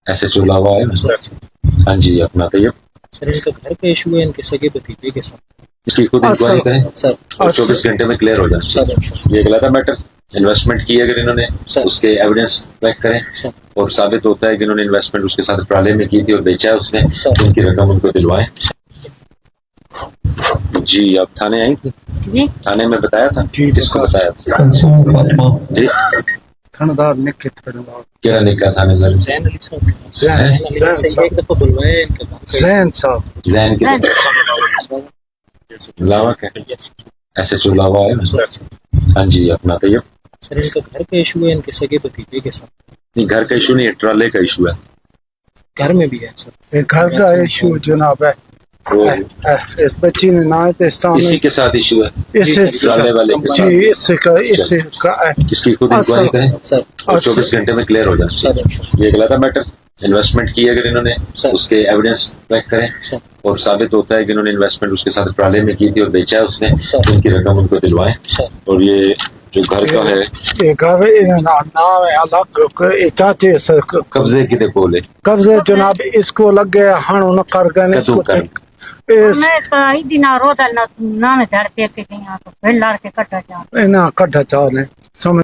ऐसे चूल्हा हुआ है। हाँ जी, अपना तैयब। सर इनका घर का इशू है इनके सगे भतीजे के साथ। इसकी खुद इंक्वायरी करें सर और 24 घंटे में क्लियर हो जाए। सर ये गलत है मैटर। इन्वेस्टमेंट की अगर इन्होंने सर। उसके एविडेंस ट्रैक करें सर और साबित होता है कि इन्होंने इन्वेस्टमेंट उसके साथ प्राले में की थी और बेचा है उसने, सर। तो उनकी रकम उनको दिलवाएं। जी, आप थाने आई थी? जी थाने में बताया था? जी, किसको बताया? जी, थानेदार निखित थानेदार केड़ा निका थानेदार? जैन अली साहब जैन से एक दफा बुलवाया है इनके घर पे। जैन साहब जैन की लावा क्या ऐसे चूल्हा हुआ है। हाँ जी, अपना तैयब। सर इनका घर का इशू है इनके सगे भतीजे के साथ। नहीं, घर का इशू नहीं है, ट्राले का इशू है। घर में भी है सर। ये घर का इशू जनाब है। वो इस बच्ची ने ना इसी के साथ इशू है, इससे ट्राले वाले के साथ। जी इससे का इसकी खुद इंक्वायरी करें सर और 24 घंटे में क्लियर हो जाए। सर ये गलत है मैटर। इन्वेस्टमेंट की अगर इन्होंने सर। उसके एविडेंस ट्रैक करें सर और साबित होता है कि इन्होंने इन्वेस्टमेंट उसके साथ प्राले में की थी और बेचा है उसने, सर। तो उनकी रकम उनको दिलवाएं। सर और ये जो घर का है ये घर नाम है अलग ये चाचे से कब्जे की कोले कब्जे जनाब इसको लग गया हण उन कर गए कदू इसको कर मैं तो आई दिन रोदा ना में धरते के यहाँ तो फिर लड़ के कटा जा इना कट्ठा चाल है समझ